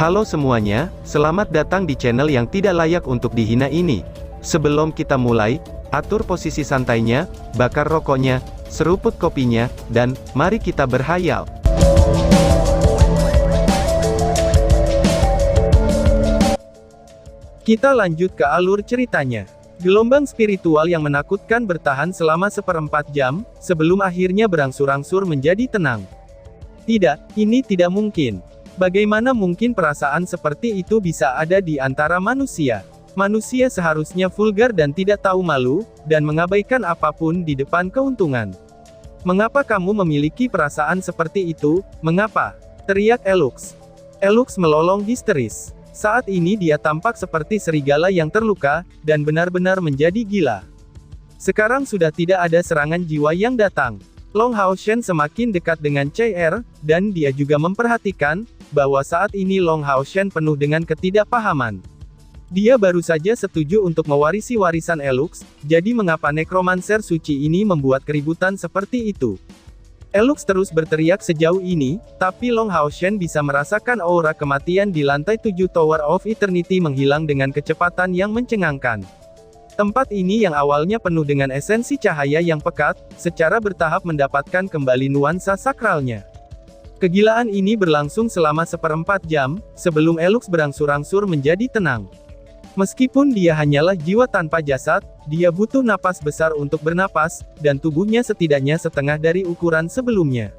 Halo semuanya, selamat datang di channel yang tidak layak untuk dihina ini. Sebelum kita mulai, atur posisi santainya, bakar rokoknya, seruput kopinya, dan mari kita berhayal. Kita lanjut ke alur ceritanya. Gelombang spiritual yang menakutkan bertahan selama 1/4 jam, sebelum akhirnya berangsur-angsur menjadi tenang. Tidak, ini tidak mungkin. Bagaimana mungkin perasaan seperti itu bisa ada di antara manusia? Manusia seharusnya vulgar dan tidak tahu malu, dan mengabaikan apapun di depan keuntungan. Mengapa kamu memiliki perasaan seperti itu? Mengapa? Teriak Elux. Elux melolong histeris. Saat ini dia tampak seperti serigala yang terluka, dan benar-benar menjadi gila. Sekarang sudah tidak ada serangan jiwa yang datang. Long Haoshen semakin dekat dengan CR, dan dia juga memperhatikan, bahwa saat ini Long Haoshen penuh dengan ketidakpahaman. Dia baru saja setuju untuk mewarisi warisan Elux, jadi mengapa nekromanser suci ini membuat keributan seperti itu? Elux terus berteriak sejauh ini, tapi Long Haoshen bisa merasakan aura kematian di lantai 7 Tower of Eternity menghilang dengan kecepatan yang mencengangkan. Tempat ini yang awalnya penuh dengan esensi cahaya yang pekat, secara bertahap mendapatkan kembali nuansa sakralnya. Kegilaan ini berlangsung selama 1/4 jam, sebelum Elux berangsur-angsur menjadi tenang. Meskipun dia hanyalah jiwa tanpa jasad, dia butuh napas besar untuk bernapas, dan tubuhnya setidaknya setengah dari ukuran sebelumnya.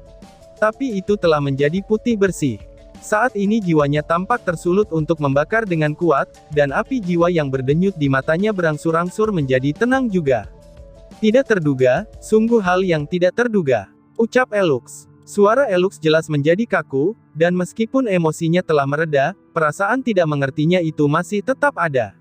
Tapi itu telah menjadi putih bersih. Saat ini jiwanya tampak tersulut untuk membakar dengan kuat, dan api jiwa yang berdenyut di matanya berangsur-angsur menjadi tenang juga. Tidak terduga, sungguh hal yang tidak terduga, ucap Elux. Suara Elux jelas menjadi kaku, dan meskipun emosinya telah mereda, perasaan tidak mengertinya itu masih tetap ada.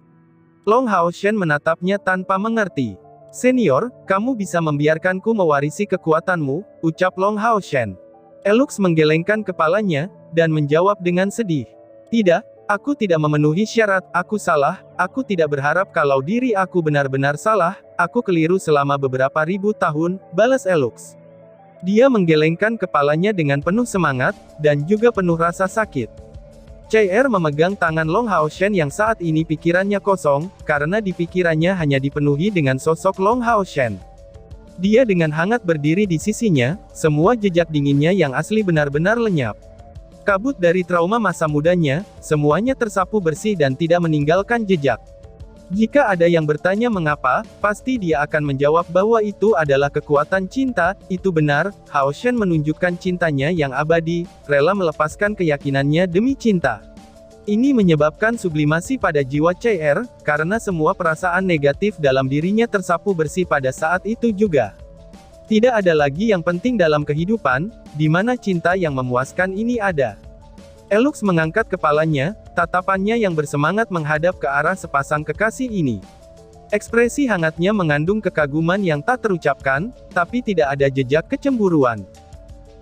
Long Haoshen menatapnya tanpa mengerti. Senior, kamu bisa membiarkanku mewarisi kekuatanmu, ucap Long Haoshen. Elux menggelengkan kepalanya, dan menjawab dengan sedih. Tidak, aku tidak memenuhi syarat, aku salah, aku tidak berharap kalau diri aku benar-benar salah, aku keliru selama beberapa ribu tahun, balas Elux. Dia menggelengkan kepalanya dengan penuh semangat, dan juga penuh rasa sakit. CR memegang tangan Long Haoshen yang saat ini pikirannya kosong, karena di pikirannya hanya dipenuhi dengan sosok Long Haoshen. Dia dengan hangat berdiri di sisinya, semua jejak dinginnya yang asli benar-benar lenyap. Kabut dari trauma masa mudanya, semuanya tersapu bersih dan tidak meninggalkan jejak. Jika ada yang bertanya mengapa, pasti dia akan menjawab bahwa itu adalah kekuatan cinta. Itu benar, Haoshen menunjukkan cintanya yang abadi, rela melepaskan keyakinannya demi cinta. Ini menyebabkan sublimasi pada jiwa CR, karena semua perasaan negatif dalam dirinya tersapu bersih pada saat itu juga. Tidak ada lagi yang penting dalam kehidupan, di mana cinta yang memuaskan ini ada. Elux mengangkat kepalanya, tatapannya yang bersemangat menghadap ke arah sepasang kekasih ini. Ekspresi hangatnya mengandung kekaguman yang tak terucapkan, tapi tidak ada jejak kecemburuan.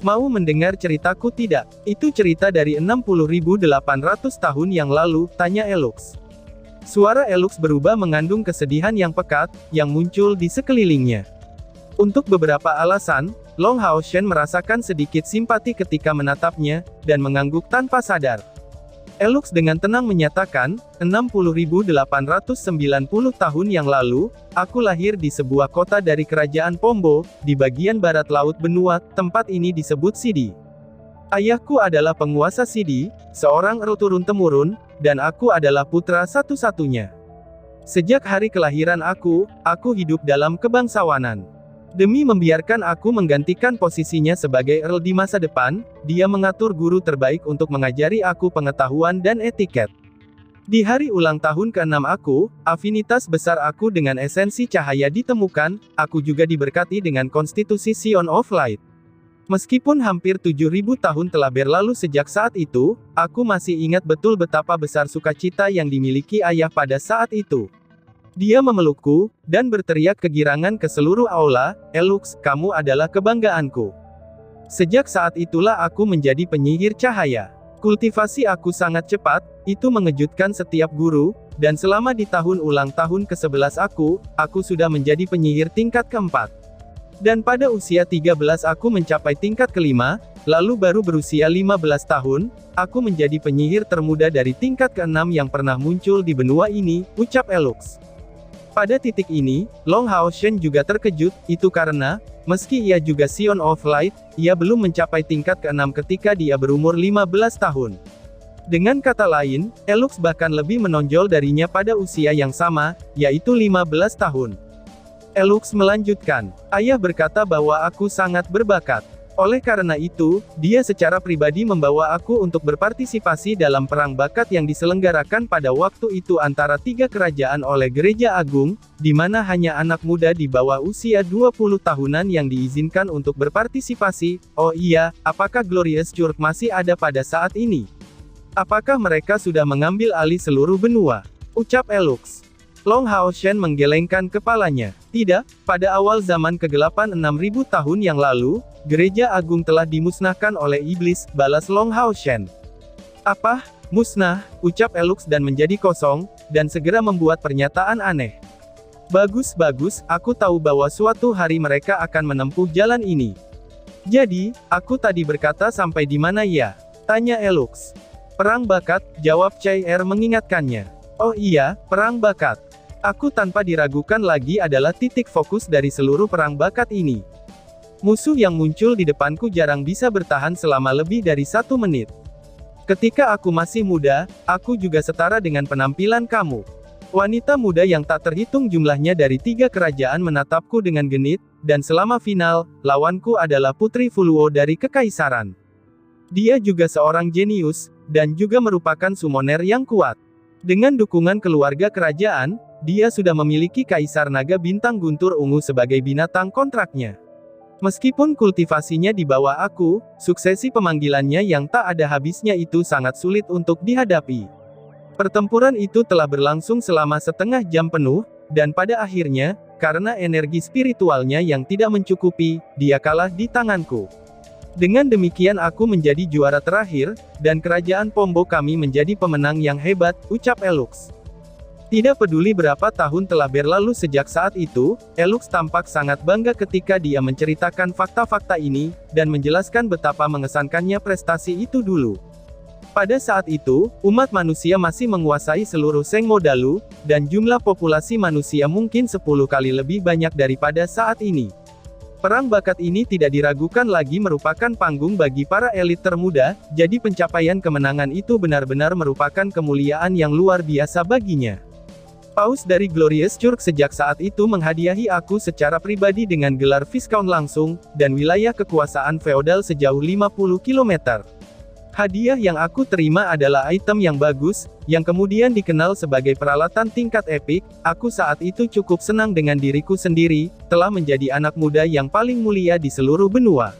Mau mendengar ceritaku tidak? Itu cerita dari 60.800 tahun yang lalu, tanya Elux. Suara Elux berubah mengandung kesedihan yang pekat, yang muncul di sekelilingnya. Untuk beberapa alasan, Long Haoshen merasakan sedikit simpati ketika menatapnya, dan mengangguk tanpa sadar. Elux dengan tenang menyatakan, 60.890 tahun yang lalu, aku lahir di sebuah kota dari kerajaan Pombo, di bagian barat laut benua, tempat ini disebut Sidi. Ayahku adalah penguasa Sidi, seorang earl turun-temurun, dan aku adalah putra satu-satunya. Sejak hari kelahiran aku hidup dalam kebangsawanan. Demi membiarkan aku menggantikan posisinya sebagai earl di masa depan, dia mengatur guru terbaik untuk mengajari aku pengetahuan dan etiket. Di hari ulang tahun ke-6 aku, afinitas besar aku dengan esensi cahaya ditemukan, aku juga diberkati dengan konstitusi Sion of Light. Meskipun hampir 7.000 tahun telah berlalu sejak saat itu, aku masih ingat betul betapa besar sukacita yang dimiliki ayah pada saat itu. Dia memelukku, dan berteriak kegirangan ke seluruh aula, Elux, kamu adalah kebanggaanku. Sejak saat itulah aku menjadi penyihir cahaya. Kultivasi aku sangat cepat, itu mengejutkan setiap guru, dan selama di tahun ulang tahun ke-11 aku sudah menjadi penyihir tingkat ke-4. Dan pada usia 13 aku mencapai tingkat kelima, lalu baru berusia 15 tahun, aku menjadi penyihir termuda dari tingkat keenam yang pernah muncul di benua ini, ucap Elux. Pada titik ini, Long Haoshen juga terkejut, itu karena, meski ia juga Scion of Light, ia belum mencapai tingkat keenam ketika dia berumur 15 tahun. Dengan kata lain, Elux bahkan lebih menonjol darinya pada usia yang sama, yaitu 15 tahun. Elux melanjutkan, ayah berkata bahwa aku sangat berbakat. Oleh karena itu, dia secara pribadi membawa aku untuk berpartisipasi dalam perang bakat yang diselenggarakan pada waktu itu antara tiga kerajaan oleh Gereja Agung, di mana hanya anak muda di bawah usia 20 tahunan yang diizinkan untuk berpartisipasi. Oh iya, apakah Glorious Church masih ada pada saat ini? Apakah mereka sudah mengambil alih seluruh benua? Ucap Elux. Long Haoshen menggelengkan kepalanya. Tidak, pada awal zaman kegelapan 6000 tahun yang lalu, Gereja Agung telah dimusnahkan oleh iblis, balas Long Haoshen. Apa? Musnah, ucap Elux dan menjadi kosong, dan segera membuat pernyataan aneh. Bagus, aku tahu bahwa suatu hari mereka akan menempuh jalan ini. Jadi, aku tadi berkata sampai di mana ya? Tanya Elux. Perang bakat, jawab Chai-Er mengingatkannya. Oh iya, perang bakat. Aku tanpa diragukan lagi adalah titik fokus dari seluruh perang bakat ini. Musuh yang muncul di depanku jarang bisa bertahan selama lebih dari 1 menit. Ketika aku masih muda, aku juga setara dengan penampilan kamu. Wanita muda yang tak terhitung jumlahnya dari 3 kerajaan menatapku dengan genit, dan selama final, lawanku adalah Putri Fuluo dari Kekaisaran. Dia juga seorang jenius, dan juga merupakan summoner yang kuat. Dengan dukungan keluarga kerajaan, dia sudah memiliki Kaisar Naga Bintang Guntur Ungu sebagai binatang kontraknya. Meskipun kultivasinya di bawah aku, suksesi pemanggilannya yang tak ada habisnya itu sangat sulit untuk dihadapi. Pertempuran itu telah berlangsung selama setengah jam penuh, dan pada akhirnya, karena energi spiritualnya yang tidak mencukupi, dia kalah di tanganku. Dengan demikian aku menjadi juara terakhir, dan kerajaan Pombo kami menjadi pemenang yang hebat, ucap Elux. Tidak peduli berapa tahun telah berlalu sejak saat itu, Elux tampak sangat bangga ketika dia menceritakan fakta-fakta ini, dan menjelaskan betapa mengesankannya prestasi itu dulu. Pada saat itu, umat manusia masih menguasai seluruh Sengmo Dalu, dan jumlah populasi manusia mungkin 10 kali lebih banyak daripada saat ini. Perang bakat ini tidak diragukan lagi merupakan panggung bagi para elit termuda, jadi pencapaian kemenangan itu benar-benar merupakan kemuliaan yang luar biasa baginya. Paus dari Glorious Church sejak saat itu menghadiahi aku secara pribadi dengan gelar Viscount langsung, dan wilayah kekuasaan feodal sejauh 50 km. Hadiah yang aku terima adalah item yang bagus, yang kemudian dikenal sebagai peralatan tingkat epik. Aku saat itu cukup senang dengan diriku sendiri, telah menjadi anak muda yang paling mulia di seluruh benua.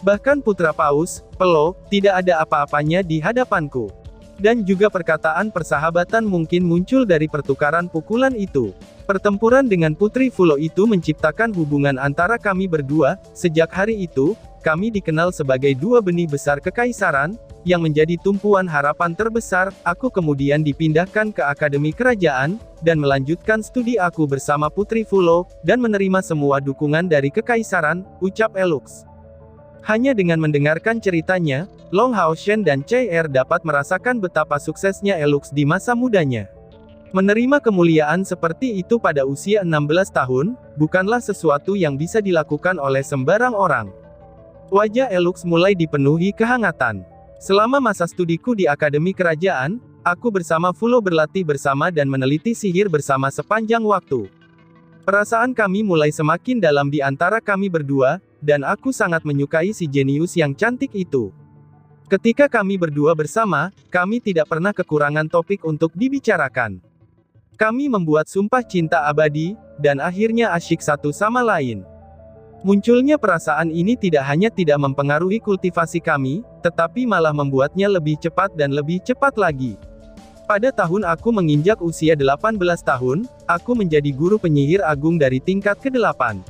Bahkan putra Paus, Pelo, tidak ada apa-apanya di hadapanku. Dan juga perkataan persahabatan mungkin muncul dari pertukaran pukulan itu. Pertempuran dengan Putri Fulo itu menciptakan hubungan antara kami berdua. Sejak hari itu, kami dikenal sebagai dua benih besar kekaisaran, yang menjadi tumpuan harapan terbesar. Aku kemudian dipindahkan ke Akademi Kerajaan, dan melanjutkan studi aku bersama Putri Fulo, dan menerima semua dukungan dari kekaisaran, ucap Elux. Hanya dengan mendengarkan ceritanya, Long Haoshen dan Chai-Er dapat merasakan betapa suksesnya Elux di masa mudanya. Menerima kemuliaan seperti itu pada usia 16 tahun, bukanlah sesuatu yang bisa dilakukan oleh sembarang orang. Wajah Elux mulai dipenuhi kehangatan. Selama masa studiku di Akademi Kerajaan, aku bersama Fulo berlatih bersama dan meneliti sihir bersama sepanjang waktu. Perasaan kami mulai semakin dalam di antara kami berdua, dan aku sangat menyukai si jenius yang cantik itu. Ketika kami berdua bersama, kami tidak pernah kekurangan topik untuk dibicarakan. Kami membuat sumpah cinta abadi, dan akhirnya asyik satu sama lain. Munculnya perasaan ini tidak hanya tidak mempengaruhi kultivasi kami, tetapi malah membuatnya lebih cepat dan lebih cepat lagi. Pada tahun aku menginjak usia 18 tahun, aku menjadi guru penyihir agung dari tingkat ke-8.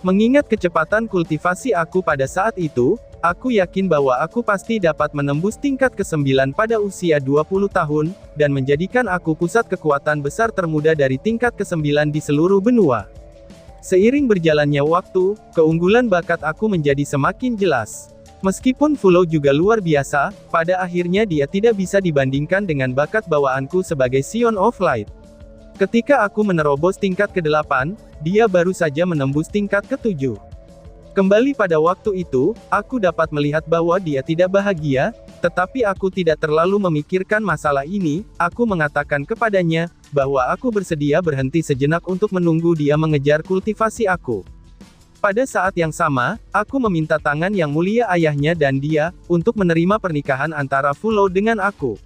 Mengingat kecepatan kultivasi aku pada saat itu, aku yakin bahwa aku pasti dapat menembus tingkat ke-9 pada usia 20 tahun, dan menjadikan aku pusat kekuatan besar termuda dari tingkat ke-9 di seluruh benua. Seiring berjalannya waktu, keunggulan bakat aku menjadi semakin jelas. Meskipun Fulo juga luar biasa, pada akhirnya dia tidak bisa dibandingkan dengan bakat bawaanku sebagai Sion of Light. Ketika aku menerobos tingkat ke-8, dia baru saja menembus tingkat ke-7. Kembali pada waktu itu, aku dapat melihat bahwa dia tidak bahagia, tetapi aku tidak terlalu memikirkan masalah ini. Aku mengatakan kepadanya, bahwa aku bersedia berhenti sejenak untuk menunggu dia mengejar kultivasi aku. Pada saat yang sama, aku meminta tangan yang mulia ayahnya dan dia, untuk menerima pernikahan antara Fulo dengan aku.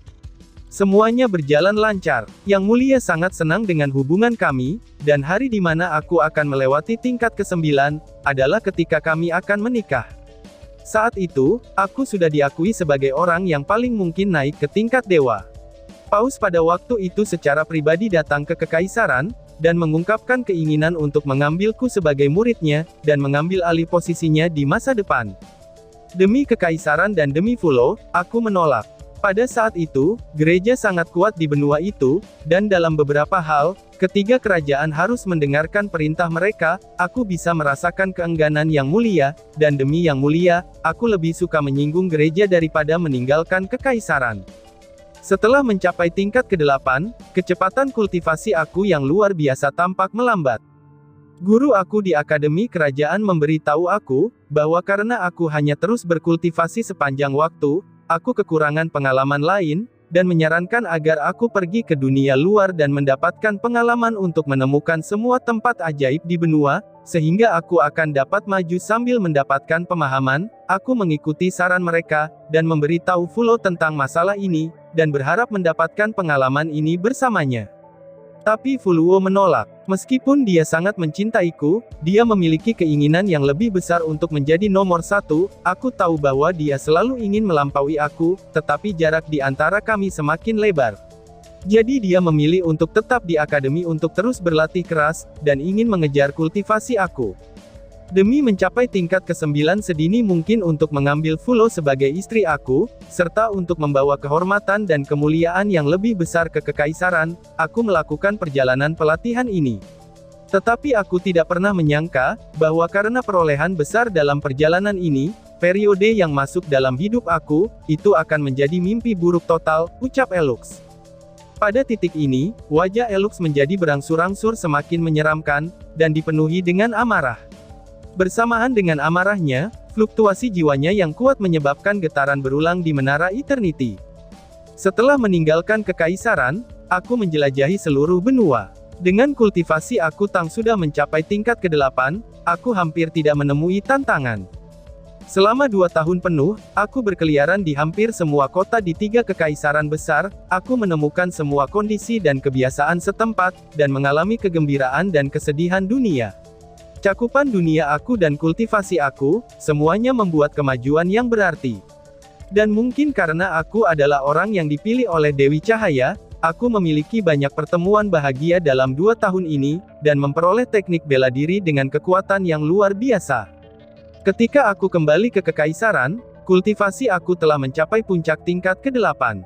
Semuanya berjalan lancar. Yang mulia sangat senang dengan hubungan kami, dan hari di mana aku akan melewati tingkat ke-9, adalah ketika kami akan menikah. Saat itu, aku sudah diakui sebagai orang yang paling mungkin naik ke tingkat dewa. Paus pada waktu itu secara pribadi datang ke Kekaisaran, dan mengungkapkan keinginan untuk mengambilku sebagai muridnya, dan mengambil alih posisinya di masa depan. Demi Kekaisaran dan demi Fulo, aku menolak. Pada saat itu, gereja sangat kuat di benua itu, dan dalam beberapa hal, ketiga kerajaan harus mendengarkan perintah mereka. Aku bisa merasakan keengganan yang mulia, dan demi yang mulia, aku lebih suka menyinggung gereja daripada meninggalkan Kekaisaran. Setelah mencapai tingkat ke-8, kecepatan kultivasi aku yang luar biasa tampak melambat. Guru aku di Akademi Kerajaan memberitahu aku, bahwa karena aku hanya terus berkultivasi sepanjang waktu, aku kekurangan pengalaman lain, dan menyarankan agar aku pergi ke dunia luar dan mendapatkan pengalaman untuk menemukan semua tempat ajaib di benua, sehingga aku akan dapat maju sambil mendapatkan pemahaman. Aku mengikuti saran mereka, dan memberitahu Fulo tentang masalah ini, dan berharap mendapatkan pengalaman ini bersamanya. Tapi Fulo menolak. Meskipun dia sangat mencintaiku, dia memiliki keinginan yang lebih besar untuk menjadi nomor 1, aku tahu bahwa dia selalu ingin melampaui aku, tetapi jarak di antara kami semakin lebar. Jadi dia memilih untuk tetap di akademi untuk terus berlatih keras, dan ingin mengejar kultivasi aku. Demi mencapai tingkat ke-9 sedini mungkin untuk mengambil Fulo sebagai istri aku, serta untuk membawa kehormatan dan kemuliaan yang lebih besar ke Kekaisaran, aku melakukan perjalanan pelatihan ini. Tetapi aku tidak pernah menyangka, bahwa karena perolehan besar dalam perjalanan ini, periode yang masuk dalam hidup aku, itu akan menjadi mimpi buruk total, ucap Elux. Pada titik ini, wajah Elux menjadi berangsur-angsur semakin menyeramkan, dan dipenuhi dengan amarah. Bersamaan dengan amarahnya, fluktuasi jiwanya yang kuat menyebabkan getaran berulang di Menara Eternity. Setelah meninggalkan Kekaisaran, aku menjelajahi seluruh benua. Dengan kultivasi aku sudah mencapai tingkat ke-8, aku hampir tidak menemui tantangan. Selama 2 tahun penuh, aku berkeliaran di hampir semua kota di 3 kekaisaran besar, aku menemukan semua kondisi dan kebiasaan setempat, dan mengalami kegembiraan dan kesedihan dunia. Cakupan dunia aku dan kultivasi aku, semuanya membuat kemajuan yang berarti. Dan mungkin karena aku adalah orang yang dipilih oleh Dewi Cahaya, aku memiliki banyak pertemuan bahagia dalam 2 tahun ini, dan memperoleh teknik bela diri dengan kekuatan yang luar biasa. Ketika aku kembali ke Kekaisaran, kultivasi aku telah mencapai puncak tingkat ke-8.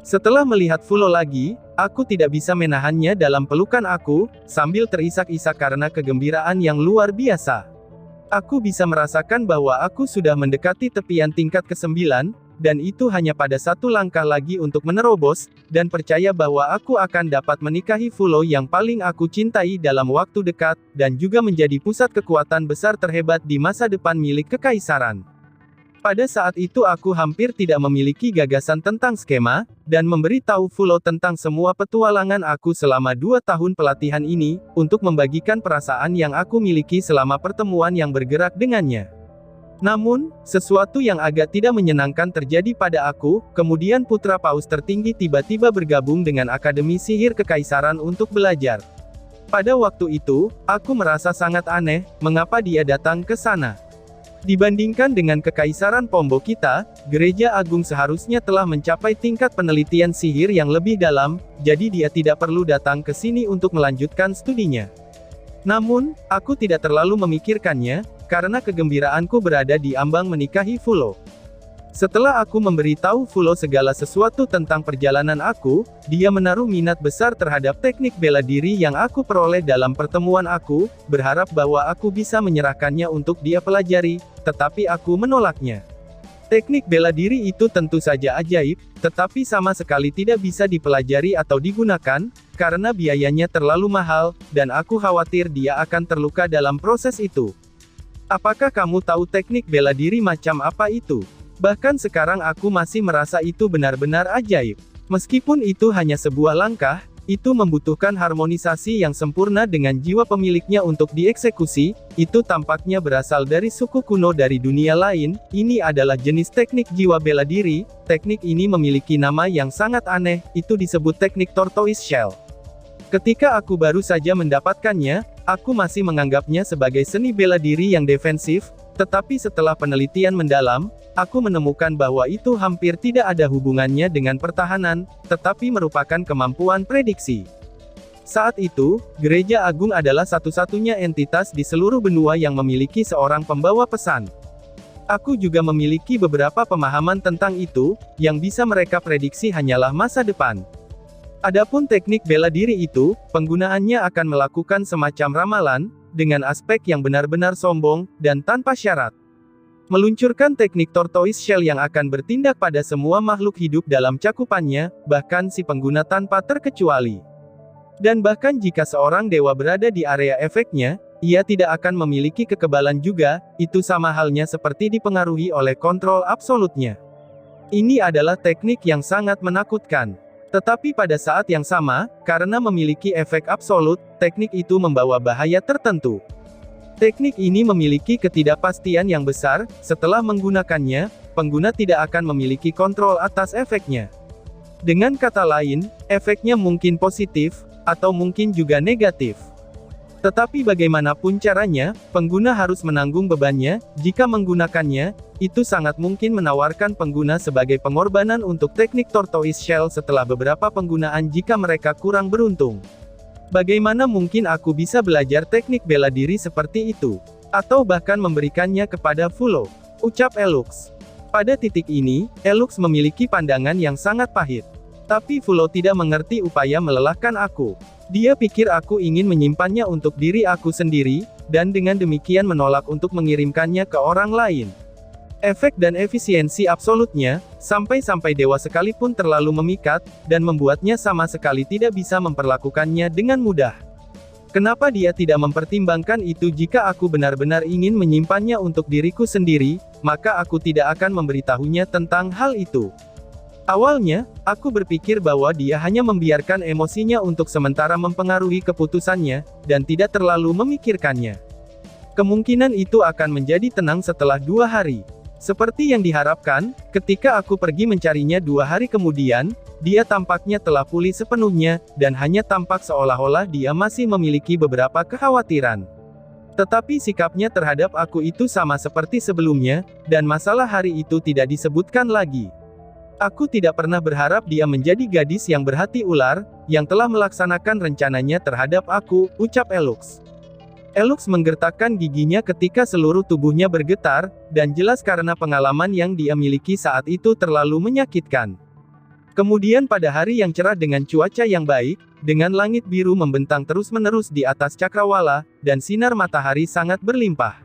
Setelah melihat Fulo lagi, aku tidak bisa menahannya dalam pelukan aku, sambil terisak-isak karena kegembiraan yang luar biasa. Aku bisa merasakan bahwa aku sudah mendekati tepian tingkat ke-9, dan itu hanya pada 1 langkah lagi untuk menerobos, dan percaya bahwa aku akan dapat menikahi Fulo yang paling aku cintai dalam waktu dekat, dan juga menjadi pusat kekuatan besar terhebat di masa depan milik Kekaisaran. Pada saat itu aku hampir tidak memiliki gagasan tentang skema, dan memberitahu Fulo tentang semua petualangan aku selama 2 tahun pelatihan ini, untuk membagikan perasaan yang aku miliki selama pertemuan yang bergerak dengannya. Namun, sesuatu yang agak tidak menyenangkan terjadi pada aku, kemudian putra paus tertinggi tiba-tiba bergabung dengan Akademi Sihir Kekaisaran untuk belajar. Pada waktu itu, aku merasa sangat aneh, mengapa dia datang ke sana. Dibandingkan dengan Kekaisaran Pombo kita, Gereja Agung seharusnya telah mencapai tingkat penelitian sihir yang lebih dalam, jadi dia tidak perlu datang ke sini untuk melanjutkan studinya. Namun, aku tidak terlalu memikirkannya, karena kegembiraanku berada di ambang menikahi Fulo. Setelah aku memberitahu Fulo segala sesuatu tentang perjalanan aku, dia menaruh minat besar terhadap teknik bela diri yang aku peroleh dalam pertemuan aku, berharap bahwa aku bisa menyerahkannya untuk dia pelajari, tetapi aku menolaknya. Teknik bela diri itu tentu saja ajaib, tetapi sama sekali tidak bisa dipelajari atau digunakan, karena biayanya terlalu mahal, dan aku khawatir dia akan terluka dalam proses itu. Apakah kamu tahu teknik bela diri macam apa itu? Bahkan sekarang aku masih merasa itu benar-benar ajaib. Meskipun itu hanya sebuah langkah, itu membutuhkan harmonisasi yang sempurna dengan jiwa pemiliknya untuk dieksekusi, itu tampaknya berasal dari suku kuno dari dunia lain, ini adalah jenis teknik jiwa bela diri, teknik ini memiliki nama yang sangat aneh, itu disebut teknik tortoise shell. Ketika aku baru saja mendapatkannya, aku masih menganggapnya sebagai seni bela diri yang defensif, tetapi setelah penelitian mendalam, aku menemukan bahwa itu hampir tidak ada hubungannya dengan pertahanan, tetapi merupakan kemampuan prediksi. Saat itu, Gereja Agung adalah satu-satunya entitas di seluruh benua yang memiliki seorang pembawa pesan. Aku juga memiliki beberapa pemahaman tentang itu, yang bisa mereka prediksi hanyalah masa depan. Adapun teknik bela diri itu, penggunaannya akan melakukan semacam ramalan, dengan aspek yang benar-benar sombong, dan tanpa syarat. Meluncurkan teknik tortoise shell yang akan bertindak pada semua makhluk hidup dalam cakupannya, bahkan si pengguna tanpa terkecuali. Dan bahkan jika seorang dewa berada di area efeknya, ia tidak akan memiliki kekebalan juga, itu sama halnya seperti dipengaruhi oleh kontrol absolutnya. Ini adalah teknik yang sangat menakutkan. Tetapi pada saat yang sama, karena memiliki efek absolut, teknik itu membawa bahaya tertentu. Teknik ini memiliki ketidakpastian yang besar, setelah menggunakannya, pengguna tidak akan memiliki kontrol atas efeknya. Dengan kata lain, efeknya mungkin positif, atau mungkin juga negatif. Tetapi bagaimanapun caranya, pengguna harus menanggung bebannya, jika menggunakannya, itu sangat mungkin menawarkan pengguna sebagai pengorbanan untuk teknik tortoise shell setelah beberapa penggunaan jika mereka kurang beruntung. Bagaimana mungkin aku bisa belajar teknik bela diri seperti itu? Atau bahkan memberikannya kepada Fulo? Ucap Elux. Pada titik ini, Elux memiliki pandangan yang sangat pahit. Tapi Fulo tidak mengerti upaya melelahkan aku. Dia pikir aku ingin menyimpannya untuk diri aku sendiri, dan dengan demikian menolak untuk mengirimkannya ke orang lain. Efek dan efisiensi absolutnya, sampai-sampai dewa sekalipun terlalu memikat, dan membuatnya sama sekali tidak bisa memperlakukannya dengan mudah. Kenapa dia tidak mempertimbangkan itu jika aku benar-benar ingin menyimpannya untuk diriku sendiri, maka aku tidak akan memberitahunya tentang hal itu. Awalnya, aku berpikir bahwa dia hanya membiarkan emosinya untuk sementara mempengaruhi keputusannya, dan tidak terlalu memikirkannya. Kemungkinan itu akan menjadi tenang setelah 2 hari. Seperti yang diharapkan, ketika aku pergi mencarinya 2 hari kemudian, dia tampaknya telah pulih sepenuhnya, dan hanya tampak seolah-olah dia masih memiliki beberapa kekhawatiran. Tetapi sikapnya terhadap aku itu sama seperti sebelumnya, dan masalah hari itu tidak disebutkan lagi. Aku tidak pernah berharap dia menjadi gadis yang berhati ular, yang telah melaksanakan rencananya terhadap aku, ucap Elux. Elux menggertakkan giginya ketika seluruh tubuhnya bergetar, dan jelas karena pengalaman yang dia miliki saat itu terlalu menyakitkan. Kemudian pada hari yang cerah dengan cuaca yang baik, dengan langit biru membentang terus-menerus di atas cakrawala, dan sinar matahari sangat berlimpah.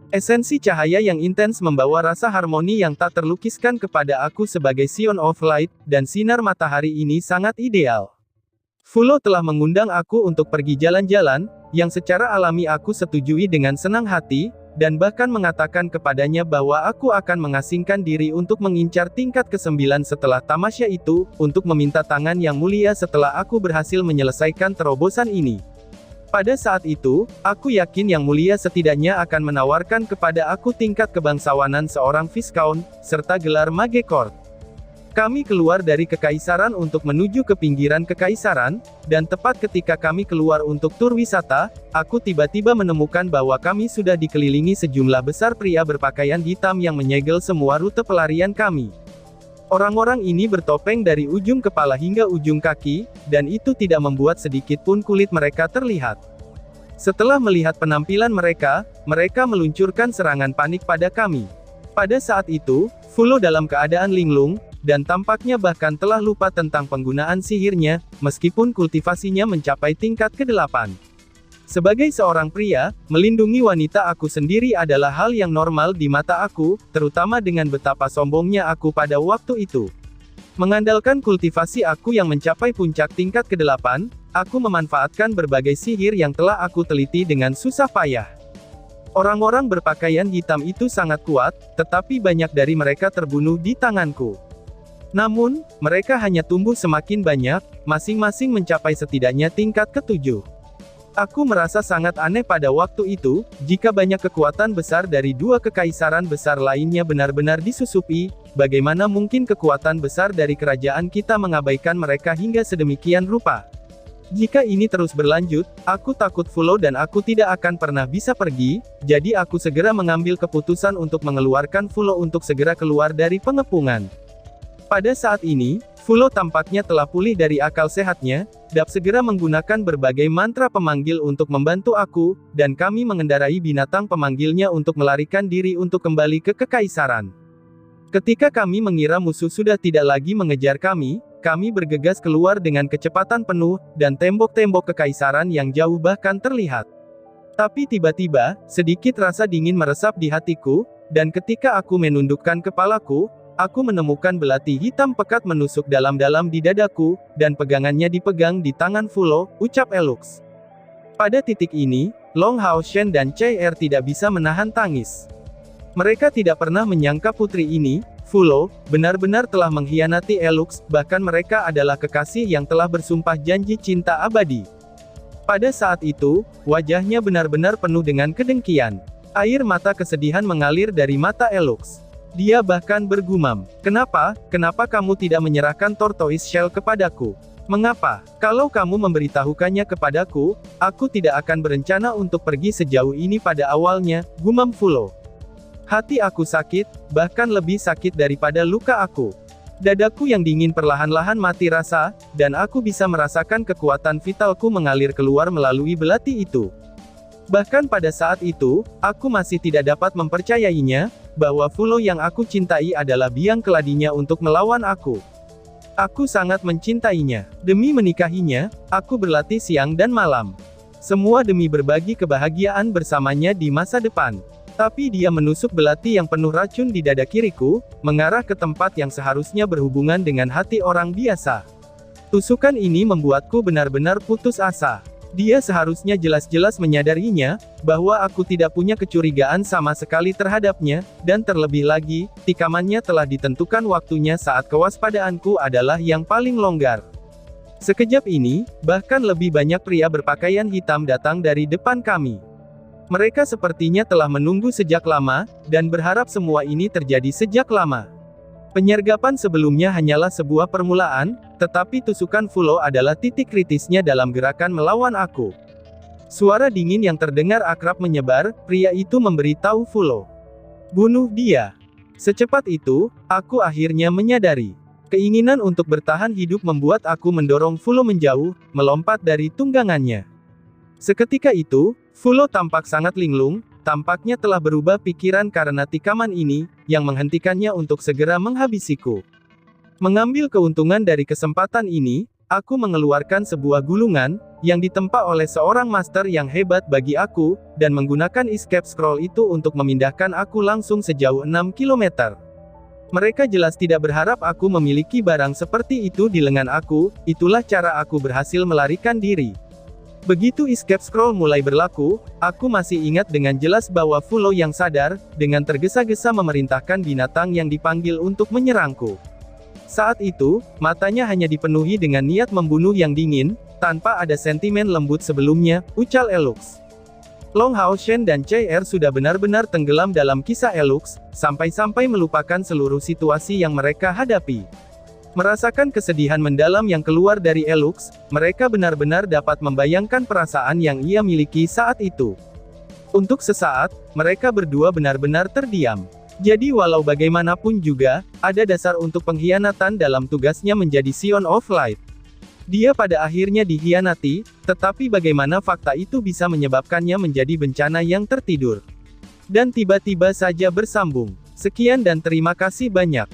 Esensi cahaya yang intens membawa rasa harmoni yang tak terlukiskan kepada aku sebagai Scion of Light, dan sinar matahari ini sangat ideal. Fulo telah mengundang aku untuk pergi jalan-jalan, yang secara alami aku setujui dengan senang hati, dan bahkan mengatakan kepadanya bahwa aku akan mengasingkan diri untuk mengincar tingkat ke-9 setelah tamasya itu, untuk meminta tangan yang mulia setelah aku berhasil menyelesaikan terobosan ini. Pada saat itu, aku yakin Yang Mulia setidaknya akan menawarkan kepada aku tingkat kebangsawanan seorang Viscount, serta gelar Mage Court. Kami keluar dari kekaisaran untuk menuju ke pinggiran kekaisaran, dan tepat ketika kami keluar untuk tur wisata, aku tiba-tiba menemukan bahwa kami sudah dikelilingi sejumlah besar pria berpakaian hitam yang menyegel semua rute pelarian kami. Orang-orang ini bertopeng dari ujung kepala hingga ujung kaki, dan itu tidak membuat sedikit pun kulit mereka terlihat. Setelah melihat penampilan mereka, mereka meluncurkan serangan panik pada kami. Pada saat itu, Fulo dalam keadaan linglung, dan tampaknya bahkan telah lupa tentang penggunaan sihirnya, meskipun kultivasinya mencapai tingkat ke-8. Sebagai seorang pria, melindungi wanita aku sendiri adalah hal yang normal di mata aku, terutama dengan betapa sombongnya aku pada waktu itu. Mengandalkan kultivasi aku yang mencapai puncak tingkat ke-8, aku memanfaatkan berbagai sihir yang telah aku teliti dengan susah payah. Orang-orang berpakaian hitam itu sangat kuat, tetapi banyak dari mereka terbunuh di tanganku. Namun, mereka hanya tumbuh semakin banyak, masing-masing mencapai setidaknya tingkat ke-7. Aku merasa sangat aneh pada waktu itu, jika banyak kekuatan besar dari dua kekaisaran besar lainnya benar-benar disusupi, bagaimana mungkin kekuatan besar dari kerajaan kita mengabaikan mereka hingga sedemikian rupa. Jika ini terus berlanjut, aku takut Fulo dan aku tidak akan pernah bisa pergi, jadi aku segera mengambil keputusan untuk mengeluarkan Fulo untuk segera keluar dari pengepungan. Pada saat ini, Fulo tampaknya telah pulih dari akal sehatnya, Dap segera menggunakan berbagai mantra pemanggil untuk membantu aku, dan kami mengendarai binatang pemanggilnya untuk melarikan diri untuk kembali ke kekaisaran. Ketika kami mengira musuh sudah tidak lagi mengejar kami bergegas keluar dengan kecepatan penuh, dan tembok-tembok kekaisaran yang jauh bahkan terlihat. Tapi tiba-tiba, sedikit rasa dingin meresap di hatiku, dan ketika aku menundukkan kepalaku, aku menemukan belati hitam pekat menusuk dalam-dalam di dadaku, dan pegangannya dipegang di tangan Fulo, ucap Elux. Pada titik ini, Long Hao Shen dan Chai Er tidak bisa menahan tangis. Mereka tidak pernah menyangka putri ini, Fulo, benar-benar telah mengkhianati Elux, bahkan mereka adalah kekasih yang telah bersumpah janji cinta abadi. Pada saat itu, wajahnya benar-benar penuh dengan kedengkian. Air mata kesedihan mengalir dari mata Elux. Dia bahkan bergumam, "Kenapa kamu tidak menyerahkan Tortoise Shell kepadaku? Mengapa? Kalau kamu memberitahukannya kepadaku, aku tidak akan berencana untuk pergi sejauh ini pada awalnya," gumam Fulo. "Hati aku sakit, bahkan lebih sakit daripada luka aku. Dadaku yang dingin perlahan-lahan mati rasa, dan aku bisa merasakan kekuatan vitalku mengalir keluar melalui belati itu. Bahkan pada saat itu, aku masih tidak dapat mempercayainya, bahwa Fulo yang aku cintai adalah biang keladinya untuk melawan aku. Aku sangat mencintainya. Demi menikahinya, aku berlatih siang dan malam. Semua demi berbagi kebahagiaan bersamanya di masa depan. Tapi dia menusuk belati yang penuh racun di dada kiriku, mengarah ke tempat yang seharusnya berhubungan dengan hati orang biasa. Tusukan ini membuatku benar-benar putus asa. Dia seharusnya jelas-jelas menyadarinya, bahwa aku tidak punya kecurigaan sama sekali terhadapnya, dan terlebih lagi, tikamannya telah ditentukan waktunya saat kewaspadaanku adalah yang paling longgar. Sekejap ini, bahkan lebih banyak pria berpakaian hitam datang dari depan kami. Mereka sepertinya telah menunggu sejak lama, dan berharap semua ini terjadi sejak lama. Penyergapan sebelumnya hanyalah sebuah permulaan, tetapi tusukan Fulo adalah titik kritisnya dalam gerakan melawan aku. Suara dingin yang terdengar akrab menyebar, pria itu memberitahu Fulo. "Bunuh dia." Secepat itu, aku akhirnya menyadari. Keinginan untuk bertahan hidup membuat aku mendorong Fulo menjauh, melompat dari tunggangannya. Seketika itu, Fulo tampak sangat linglung, tampaknya telah berubah pikiran karena tikaman ini, yang menghentikannya untuk segera menghabisiku. Mengambil keuntungan dari kesempatan ini, aku mengeluarkan sebuah gulungan, yang ditempa oleh seorang master yang hebat bagi aku, dan menggunakan escape scroll itu untuk memindahkan aku langsung sejauh 6 km. Mereka jelas tidak berharap aku memiliki barang seperti itu di lengan aku, itulah cara aku berhasil melarikan diri. Begitu escape scroll mulai berlaku, aku masih ingat dengan jelas bahwa Fulo yang sadar, dengan tergesa-gesa memerintahkan binatang yang dipanggil untuk menyerangku. Saat itu, matanya hanya dipenuhi dengan niat membunuh yang dingin, tanpa ada sentimen lembut sebelumnya, ucal Elux. Long Hao Shen dan Chai Er sudah benar-benar tenggelam dalam kisah Elux, sampai-sampai melupakan seluruh situasi yang mereka hadapi. Merasakan kesedihan mendalam yang keluar dari Elux, mereka benar-benar dapat membayangkan perasaan yang ia miliki saat itu. Untuk sesaat, mereka berdua benar-benar terdiam. Jadi walau bagaimanapun juga, ada dasar untuk pengkhianatan dalam tugasnya menjadi Scion of Light. Dia pada akhirnya dikhianati, tetapi bagaimana fakta itu bisa menyebabkannya menjadi bencana yang tertidur. Dan tiba-tiba saja bersambung. Sekian dan terima kasih banyak.